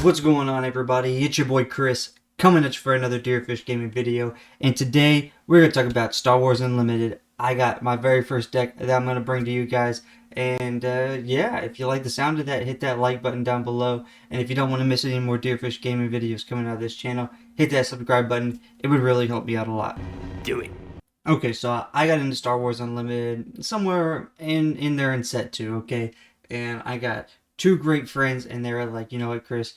What's going on, everybody? It's your boy Chris, coming at you for another Deerfish Gaming video. And today, we're going to talk about Star Wars Unlimited. I got my very first deck that I'm going to bring to you guys. And yeah, if you like the sound of that, hit that like button down below. And if you don't want to miss any more Deerfish Gaming videos coming out of this channel, hit that subscribe button. It would really help me out a lot. Do it. Okay, so I got into Star Wars Unlimited somewhere in there in set 2, okay? And I got two great friends, and they were like, you know what, Chris?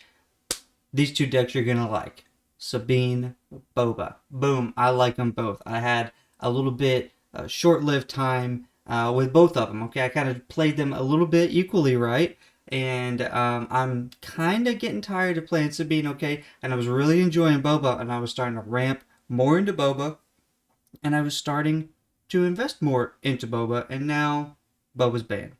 These two decks you're going to like. Sabine, Boba. Boom, I like them both. I had a little bit short-lived time with both of them, okay? I kind of played them a little bit equally, right? And I'm kind of getting tired of playing Sabine, okay? And I was really enjoying Boba, and I was starting to ramp more into Boba. And I was starting to invest more into Boba, and now Boba's banned.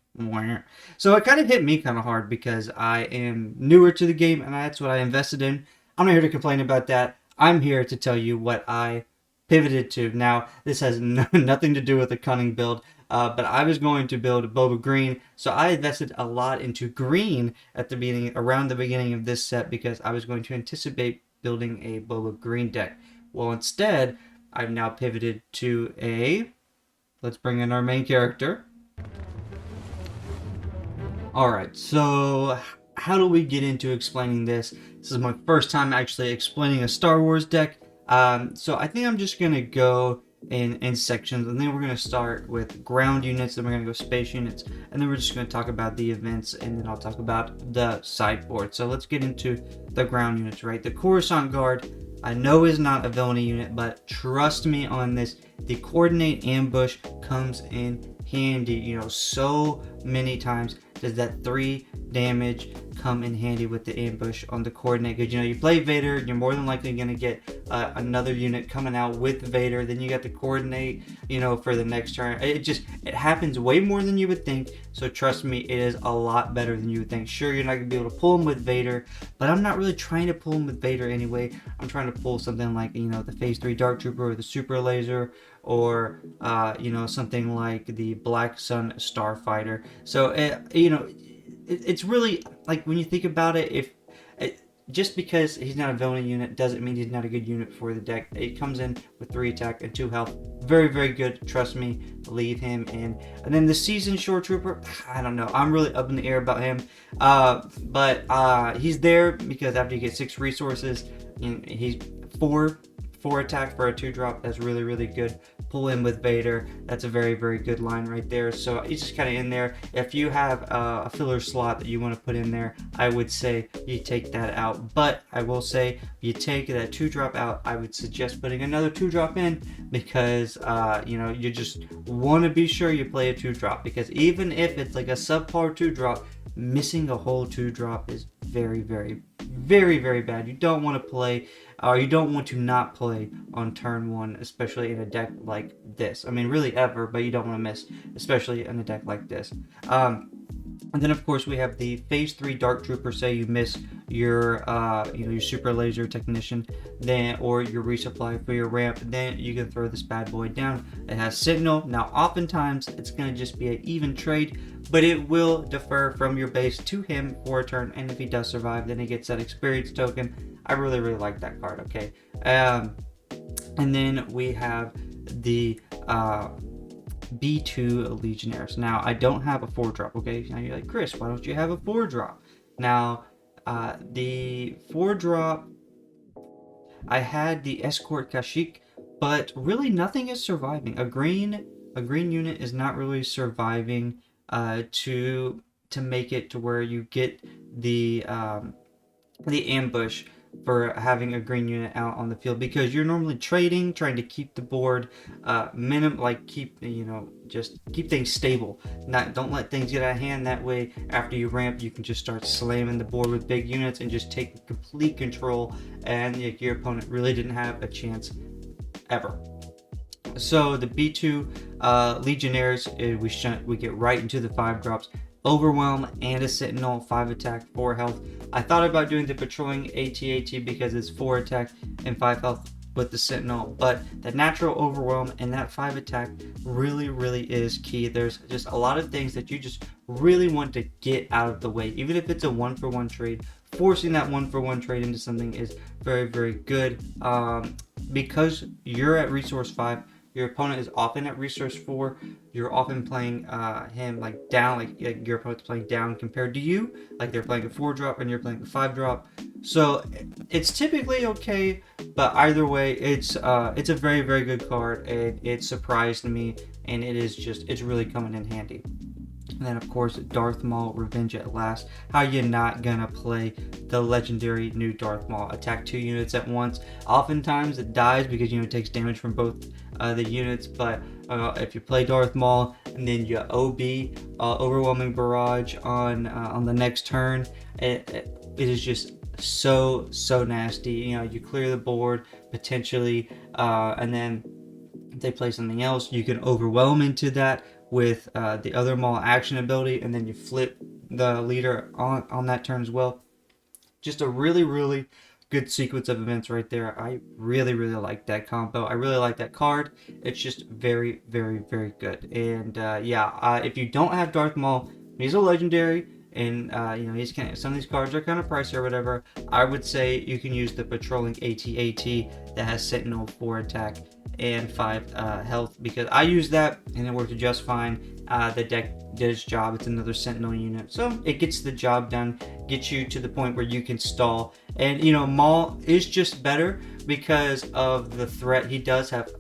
So it kind of hit me kind of hard because I am newer to the game, and that's what I invested in. I'm not here to complain about that. I'm here to tell you what I pivoted to. Now, this has nothing to do with the cunning build, but I was going to build Boba Green, so I invested a lot into green at the beginning, around the beginning of this set, because I was going to anticipate building a Boba Green deck. Well, instead, I've now pivoted to let's bring in our main character. Alright, so how do we get into explaining this? This is my first time actually explaining a Star Wars deck. So I think I'm just going to go in sections, and then we're going to start with ground units, then we're going to go space units, and then we're just going to talk about the events, and then I'll talk about the sideboard. So let's get into the ground units, right? The Coruscant Guard, I know is not a villainy unit, but trust me on this, the coordinate ambush comes in handy. You know, so many times does that 3 damage come in handy with the ambush on the coordinate, because you know, you play Vader, you're more than likely going to get another unit coming out with Vader, then you got the coordinate, you know, for the next turn. It happens way more than you would think, so trust me, it is a lot better than you would think. Sure, you're not going to be able to pull him with Vader, but I'm not really trying to pull him with Vader anyway. I'm trying to pull something like, you know, the Phase 3 Dark Trooper or the Super Laser, or you know, something like the Black Sun Starfighter. So you know, it's really, like, when you think about it, just because he's not a villainy unit doesn't mean he's not a good unit for the deck. It comes in with 3 attack and 2 health. Very, very good. Trust me, leave him in. And then the Seasoned Shore Trooper, I don't know. I'm really up in the air about him. But he's there because after you get 6 resources, he's 4 attack for a 2-drop. That's really, really good. Pull in with Vader. That's a very, very good line right there. So he's just kind of in there. If you have a filler slot that you want to put in there, I would say you take that out. But I will say, if you take that 2-drop out, I would suggest putting another 2-drop in, because you know, you just want to be sure you play a 2-drop, because even if it's like a subpar 2-drop, missing a whole 2-drop is very, very, very, very bad. You don't want to play, or you don't want to not play on turn 1, especially in a deck like this. I mean, really ever, but you don't want to miss, especially in a deck like this. And then, of course, we have the Phase 3 Dark Trooper. Say you miss your, you know, your Super Laser Technician, then, or your resupply for your ramp, then you can throw this bad boy down. It has Sentinel. Now, oftentimes, it's going to just be an even trade, but it will defer from your base to him for a turn, and if he does survive, then he gets that experience token. I really, really like that card, okay? And then we have the B2 Legionnaires. Now, I don't have a 4-drop, okay? Now you're like, Chris, why don't you have a 4-drop? Now, the 4-drop, I had the Escort Kashyyyk, but really nothing is surviving. A green unit is not really surviving to make it to where you get the ambush for having a green unit out on the field, because you're normally trading, trying to keep the board just keep things stable. Don't let things get out of hand. That way, after you ramp, you can just start slamming the board with big units and just take complete control, and your opponent really didn't have a chance ever. So the B2 Legionnaires, we get right into the 5-drops. Overwhelm and a Sentinel, 5 attack, 4 health. I thought about doing the Patrolling AT-AT because it's 4 attack and 5 health. with the Sentinel, but the natural overwhelm and that 5 attack really is key. There's just a lot of things that you just really want to get out of the way, even if it's a 1-for-1 trade. Forcing that 1-for-1 trade into something is very good, because you're at resource 5. Your opponent is often at resource 4. You're often playing him like down, like your opponent's playing down compared to you. Like they're playing a 4-drop and you're playing a 5-drop. So it's typically okay, but either way, it's a very good card, and it surprised me, and it's really coming in handy. And then, of course, Darth Maul, Revenge at Last. How you not gonna play the legendary new Darth Maul? Attack 2 units at once. Oftentimes it dies because, it takes damage from both the units, but if you play Darth Maul and then you OB, Overwhelming Barrage on the next turn, it is just so nasty. You clear the board potentially, and then if they play something else, you can overwhelm into that with the other Maul action ability, and then you flip the leader on that turn as well. Just a really good sequence of events right there. I really like that combo. I really like that card. It's just very good. And if you don't have Darth Maul, he's a legendary, and he's some of these cards are kind of pricey or whatever. I would say you can use the patrolling AT-AT that has Sentinel 4 attack and 5 health, because I use that and it worked just fine. The deck did its job. It's another Sentinel unit, so it gets the job done, gets you to the point where you can stall. And Maul is just better because of the threat. He does have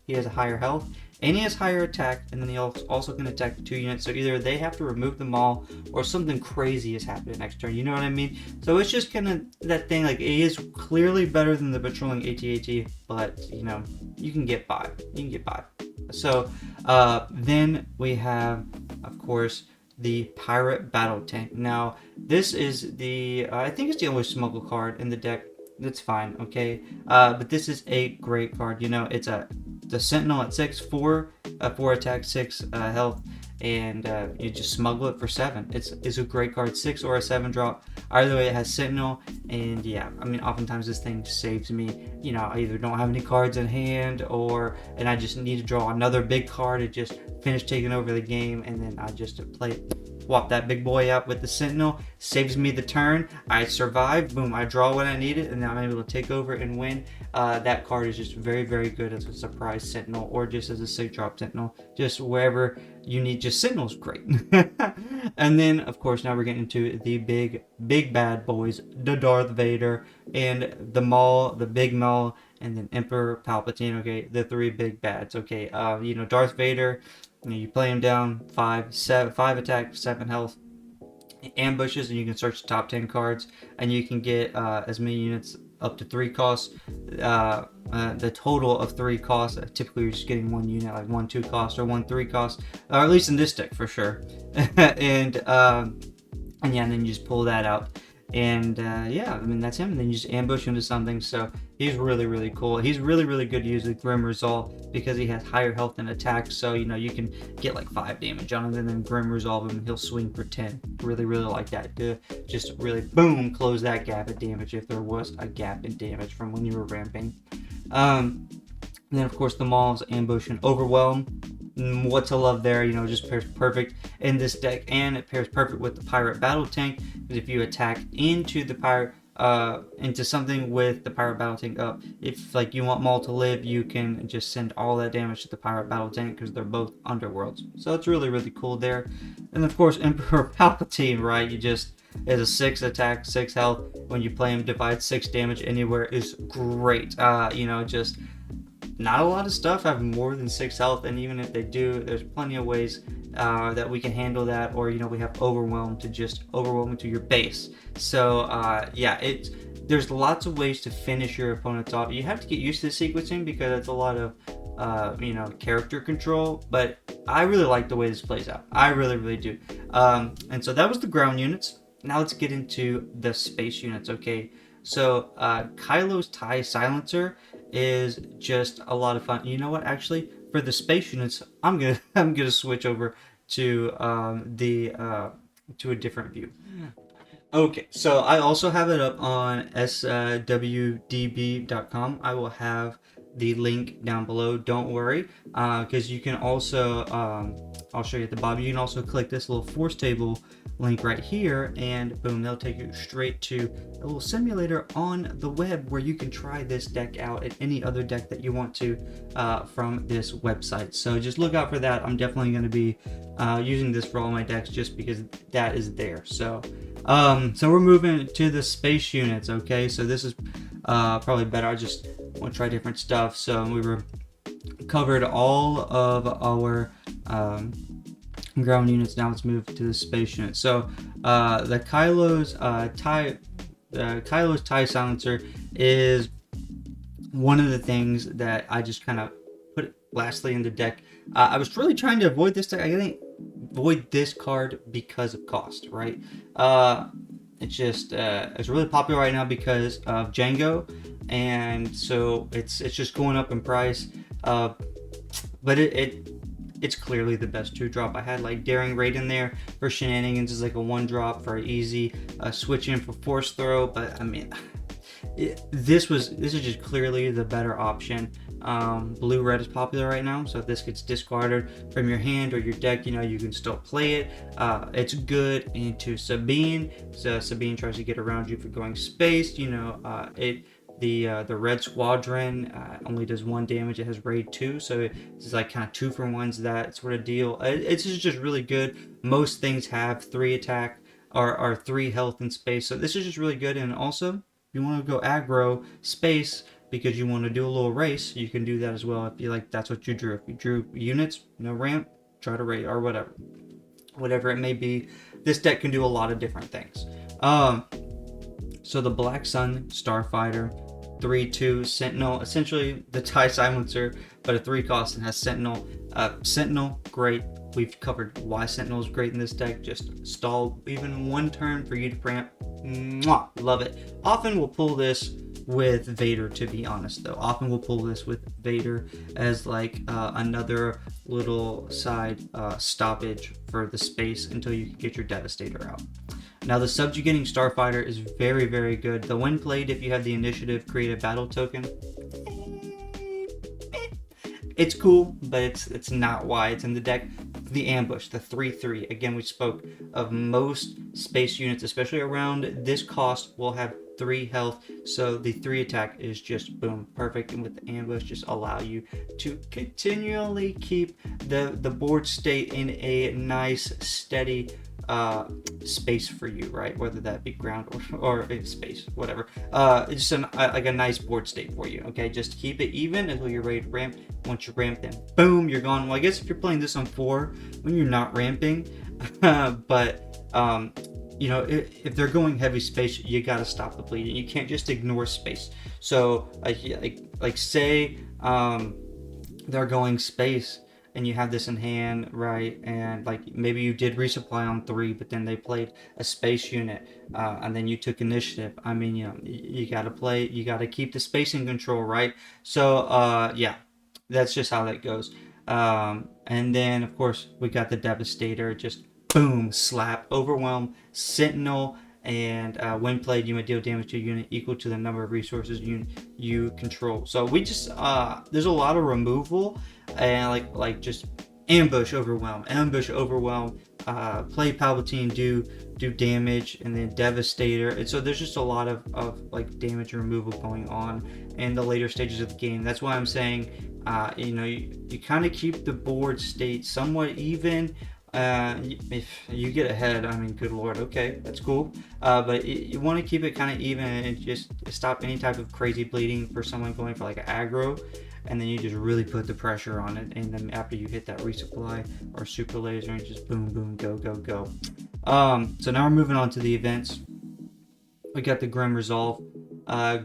he has a higher health, and he has higher attack, and then he also can attack 2 units. So either they have to remove the Maul, or something crazy is happening next turn. You know what I mean? So it's just kind of that thing. Like, it is clearly better than the patrolling AT-AT, but you can get by. So then we have, of course, the Pirate Battle Tank. Now this is I think it's the only smuggle card in the deck. That's fine, okay. But this is a great card. It's the Sentinel at 6, 4 attack, 6 health, and you just smuggle it for 7. It's a great card, 6 or a 7-drop. Either way, it has Sentinel, and yeah, I mean, oftentimes this thing saves me. I either don't have any cards in hand, and I just need to draw another big card to just finish taking over the game, and then I just swap that big boy out with the Sentinel. Saves me the turn. I survive. Boom, I draw what I needed, and now I'm able to take over and win. That card is just very good as a surprise Sentinel, or just as a 6-drop Sentinel. Just wherever you need, just Sentinel's great. And then, of course, now we're getting into the big bad boys, the Darth Vader, and the Maul, the big Maul, and then Emperor Palpatine. Okay, the 3 big bads. Okay, Darth Vader. You play him down, 5 attack, 7 health, ambushes, and you can search the top 10 cards, and you can get as many units up to 3 costs. The total of 3 costs. Typically, you're just getting 1 unit, like 1 2 cost or 1 3 cost, or at least in this deck for sure. And then you just pull that out. And I mean, that's him. And then you just ambush into something. So he's really cool. He's really good to use with Grim Resolve because he has higher health and attack. So you can get like 5 damage on him, and then Grim Resolve him, and he'll swing for 10. Really like that. Just really boom, close that gap of damage if there was a gap in damage from when you were ramping. And then of course the Maul's ambush and overwhelm. What to love there, just pairs perfect in this deck, and it pairs perfect with the Pirate Battle Tank, because if you attack into the pirate, into something with the Pirate Battle Tank up, if like you want Maul to live, you can just send all that damage to the Pirate Battle Tank, because they're both underworlds. So it's really cool there. And of course Emperor Palpatine, right? You just is a 6 attack, 6 health. When you play him, divide 6 damage anywhere is great. Just not a lot of stuff have more than 6 health, and even if they do, there's plenty of ways that we can handle that, or we have overwhelm to just overwhelm into your base. So there's lots of ways to finish your opponents off. You have to get used to the sequencing because it's a lot of character control, but I really like the way this plays out. I really do. And so that was the ground units. Now let's get into the space units. Okay, so Kylo's TIE Silencer is just a lot of fun. You know what? Actually, for the space units, I'm gonna switch over to to a different view. Okay, so I also have it up on swdb.com. I will have the link down below. Don't worry, because you can also, I'll show you at the bottom. You can also click this little force table link right here, and boom, they'll take you straight to a little simulator on the web where you can try this deck out at any other deck that you want to from this website. So just look out for that. I'm definitely going to be using this for all my decks just because that is there. So we're moving to the space units. Okay, so this is probably better. I just want to try different stuff. So we were covered all of our ground units. Now let's move to the space unit. So the Kylo's TIE silencer is one of the things that I just kind of put lastly in the deck. I was really trying to avoid this deck. I think avoid this card because of cost, right? It's just it's really popular right now because of Django, and so it's just going up in price. But it's clearly the best 2-drop. I had like Daring Raid in there for shenanigans. It's like a 1-drop for easy switch in for force throw. But I mean, this is just clearly the better option. Blue red is popular right now, so if this gets discarded from your hand or your deck, you can still play it. It's good into Sabine. So Sabine tries to get around you for going space. The red squadron only does 1 damage. It has raid 2, so it's like kind of 2-for-1s, that sort of deal. It's just really good. Most things have 3 attack or 3 health in space, so this is just really good. And also, if you want to go aggro space because you want to do a little race, you can do that as well. If you like, that's what you drew. If you drew units, no ramp, try to raid or whatever it may be. This deck can do a lot of different things. So the Black Sun Starfighter, 3/2 Sentinel, essentially the TIE silencer, but a 3 cost and has Sentinel. Sentinel, great. We've covered why Sentinel is great in this deck. Just stall even 1 turn for you to ramp. Mwah, love it. Often we'll pull this with Vader, to be honest though. Often we'll pull this with Vader as like another little side stoppage for the space until you can get your Devastator out. Now the Subjugating Starfighter is very, very good. The when played, if you have the initiative, create a battle token. It's cool, but it's not why it's in the deck. The Ambush, the 3/3. Again, we spoke of most space units, especially around this cost, will have 3 health. So the 3 attack is just boom, perfect. And with the Ambush, just allow you to continually keep the board state in a nice, steady space for you, right? Whether that be ground or space, whatever. It's just like a nice board state for you. Okay, just keep it even until you're ready to ramp. Once you ramp, then boom, you're gone. Well, I guess if you're playing this on 4 when you're not ramping, but if they're going heavy space, you gotta stop the bleeding. You can't just ignore space. So like say they're going space and you have this in hand, right? And like maybe you did resupply on 3, but then they played a space unit, and then you took initiative. I mean, you gotta play, you gotta keep the spacing control, right? So yeah, that's just how that goes. And then of course we got the Devastator, just boom, slap, overwhelm, Sentinel, and when played, you may deal damage to a unit equal to the number of resources you control. So we just there's a lot of removal, and like just ambush, overwhelm, play Palpatine, do damage, and then Devastator. And so there's just a lot of like damage removal going on in the later stages of the game. That's why I'm saying you kind of keep the board state somewhat even. If you get ahead, I mean, good lord, okay, that's cool. But you want to keep it kind of even and just stop any type of crazy bleeding for someone going for like an aggro, and then you just really put the pressure on it. And then after you hit that resupply or super laser, and just boom, boom, go, go, go. So now we're moving on to the events. We got the Grim Resolve.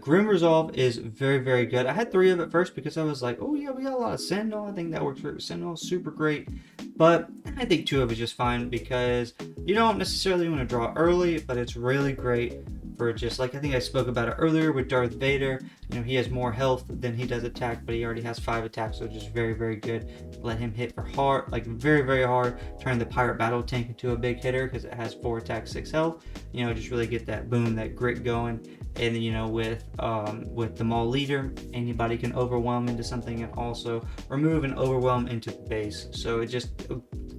Grim Resolve is very, very good. I had 3 of it first because I was like, oh yeah, we got a lot of Sentinel. I think that works for Sentinel, super great. But I think 2 of it is just fine because you don't necessarily want to draw early, but it's really great for just like I think I spoke about it earlier with Darth Vader. You know, he has more health than he does attack, but he already has 5 attacks, so just very, very good. Let him hit for hard, like very, very hard. Turn the pirate battle tank into a big hitter because it has 4 attacks, 6 health. You know, just really get that boom, that grit going. And you know, with the Maul leader, anybody can overwhelm into something and also remove and overwhelm into the base. So it just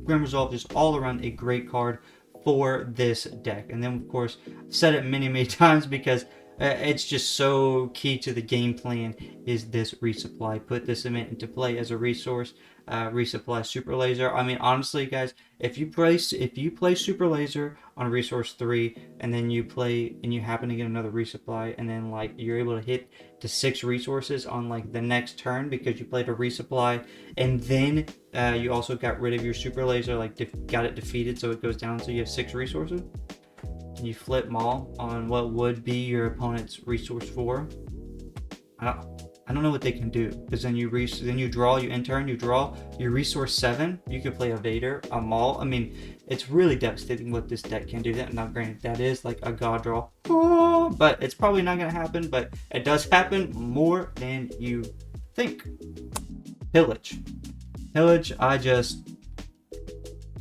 Grim Resolve, just all around a great card for this deck. And then of course, I've said it many, many times because it's just so key to the game plan is this resupply. Put this event into play as a resource. Resupply super laser. I mean, honestly, guys, if you play super laser on resource 3 and then you happen to get another resupply and then like you're able to hit to 6 resources on like the next turn because you played a resupply and then you also got rid of your super laser, like got it defeated so it goes down so you have 6 resources. You flip Maul on what would be your opponent's resource 4. I don't know what they can do because then you draw, you enter, you draw your resource 7. You could play a Vader, a Maul. I mean, it's really devastating what this deck can do. Now, granted, that is like a god draw, but it's probably not going to happen. But it does happen more than you think. Pillage.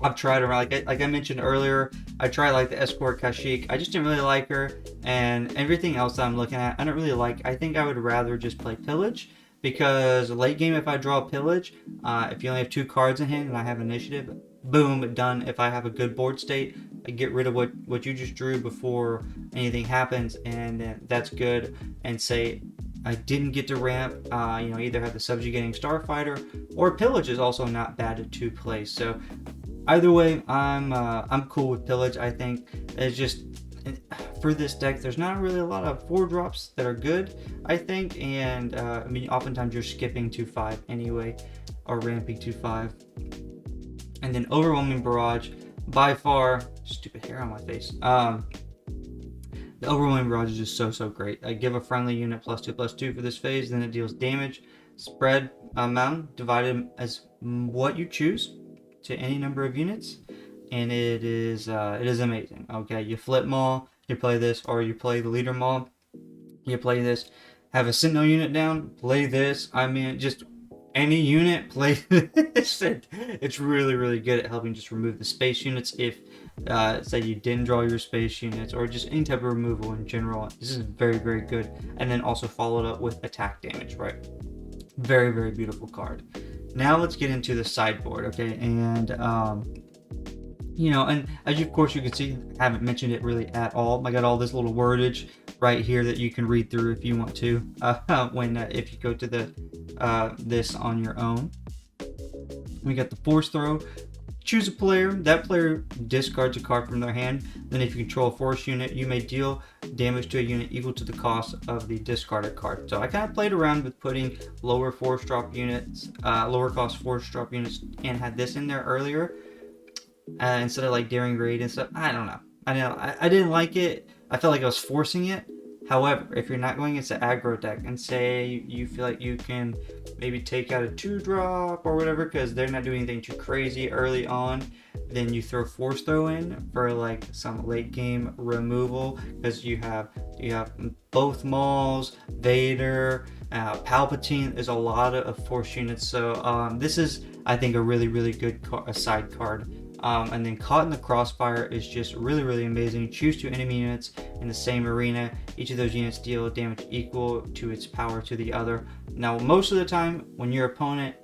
I've tried her, like I mentioned earlier, I tried like the Escort Kashyyyk. I just didn't really like her, and everything else that I'm looking at, I don't really like. I think I would rather just play Pillage, because late game if I draw Pillage, if you only have 2 cards in hand and I have initiative, boom, done. If I have a good board state, I get rid of what you just drew before anything happens, and that's good. And say I didn't get to ramp, you know, either have the Subjugating Starfighter or Pillage is also not bad to play. So either way, I'm cool with Pillage. I think it's just for this deck, there's not really a lot of 4-drops that are good, I think, and I mean, oftentimes you're skipping 2/5 anyway, or ramping 2/5, and then Overwhelming Barrage, by far, stupid hair on my face. The Overwhelming Barrage is just so great. I give a friendly unit +2/+2 for this phase, then it deals damage, spread amount divided as what you choose to any number of units, and it is amazing. Okay, you flip Maul, you play this, or you play the leader Maul, you play this, have a Sentinel unit down, play this. I mean, just any unit, play this. It's really good at helping just remove the space units if say you didn't draw your space units, or just any type of removal in general. This is very good. And then also followed up with attack damage, right? Very beautiful card. Now let's get into the sideboard, okay? And you know, and as of course you can see, I haven't mentioned it really at all. I got all this little wordage right here that you can read through if you want to, if you go to the this on your own. We got the Force Throw. Choose a player. That player discards a card from their hand. Then if you control a Force unit, you may deal damage to a unit equal to the cost of the discarded card. So I kind of played around with putting lower Force drop units, lower cost Force drop units, and had this in there earlier instead of like Daring Raid and stuff. I don't know. I didn't like it. I felt like I was forcing it. However, if you're not going against an aggro deck and say you feel like you can maybe take out a 2-drop or whatever because they're not doing anything too crazy early on, then you throw Force Throw in for like some late game removal because you have both Mauls, Vader, Palpatine. There's a lot of Force units. So this is, I think, a really good side card. And then Caught in the Crossfire is just really amazing. Choose 2 enemy units in the same arena. Each of those units deal damage equal to its power to the other. Now, most of the time, when your opponent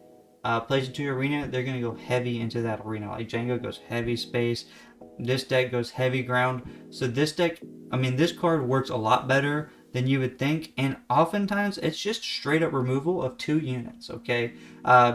plays into your arena, they're going to go heavy into that arena. Like Django goes heavy space. This deck goes heavy ground. So this deck, I mean, this card works a lot better than you would think, and oftentimes it's just straight up removal of 2 units, okay?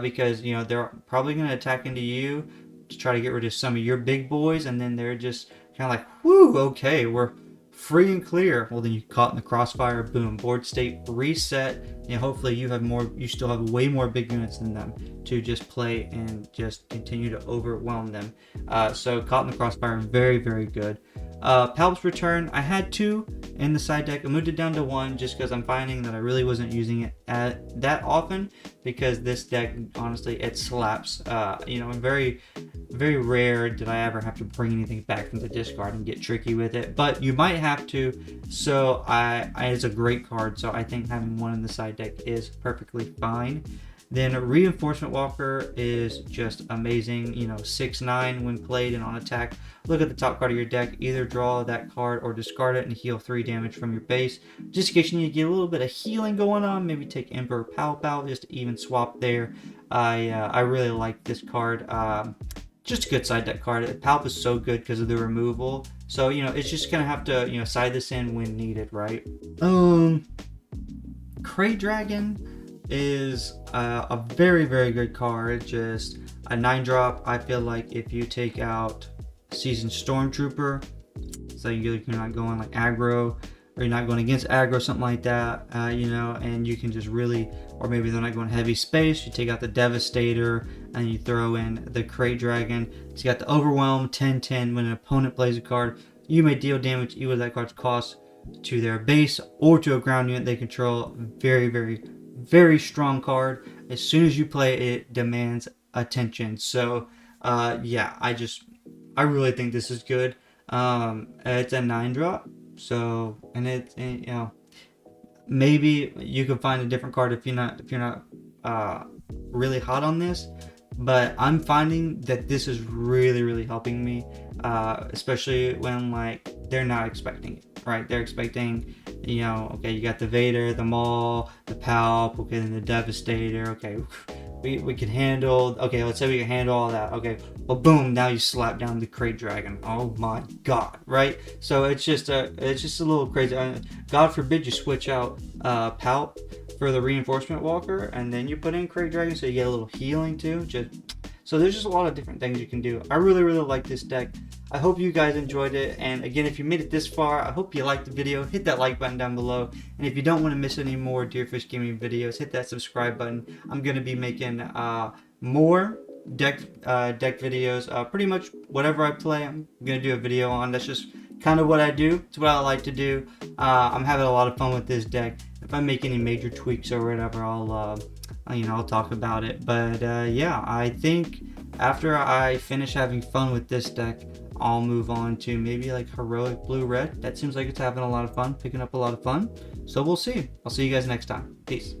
Because, you know, they're probably going to attack into you to try to get rid of some of your big boys, and then they're just kind of like, whoo, okay, we're free and clear. Well, then you Caught in the Crossfire, boom, board state reset. You know, hopefully you still have way more big units than them to just play and just continue to overwhelm them. So Caught in the Crossfire, very good. Palp's Return, I had 2 in the side deck. I moved it down to 1 just because I'm finding that I really wasn't using it that often, because this deck, honestly, it slaps. Very, very rare did I ever have to bring anything back from the discard and get tricky with it, but you might have to. So it's a great card, so I think having 1 in the side deck is perfectly fine. Then Reinforcement Walker is just amazing. 6/9 when played and on attack. Look at the top card of your deck. Either draw that card or discard it and heal 3 damage from your base. Just in case you need to get a little bit of healing going on, maybe take Emperor Palp out, just to even swap there. I really like this card. Just a good side deck card. Palp is so good because of the removal. So, it's just going to have to, side this in when needed, right? Crate Dragon is a very, very good card. Just a 9-drop. I feel like if you take out Seasoned Stormtrooper, so you're not going like aggro, or you're not going against aggro, something like that, and you can just really, or maybe they're not going heavy space, you take out the Devastator and you throw in the Crate Dragon. So you got the Overwhelm 10/10. When an opponent plays a card, you may deal damage equal to that card's cost to their base or to a ground unit they control. Very, very, very strong card. As soon as you play it, it demands attention. So yeah, I really think this is good. It's a 9-drop, so, and it's, maybe you can find a different card if you're not really hot on this, but I'm finding that this is really, really helping me, especially when they're not expecting it, right? They're expecting, okay, you got the Vader, the Maul, the Palp, okay, then the Devastator, okay, we can handle, okay, let's say we can handle all that, okay, well, boom, now you slap down the Crate Dragon. Oh my god, right? So it's just a little crazy. God forbid you switch out Palp for the Reinforcement Walker, and then you put in Crate Dragon, so you get a little healing too. So there's just a lot of different things you can do. I really, really like this deck. I hope you guys enjoyed it, and again, if you made it this far, I hope you liked the video. Hit that like button down below, and if you don't want to miss any more Deerfish Gaming videos, hit that subscribe button. I'm going to be making more deck videos. Pretty much whatever I play, I'm going to do a video on. That's just kind of what I do. It's what I like to do. I'm having a lot of fun with this deck. If I make any major tweaks or whatever, I'll talk about it. But yeah, I think after I finish having fun with this deck, I'll move on to maybe like Heroic Blue-Red. That seems like it's having a lot of fun, picking up a lot of fun. So we'll see. I'll see you guys next time. Peace.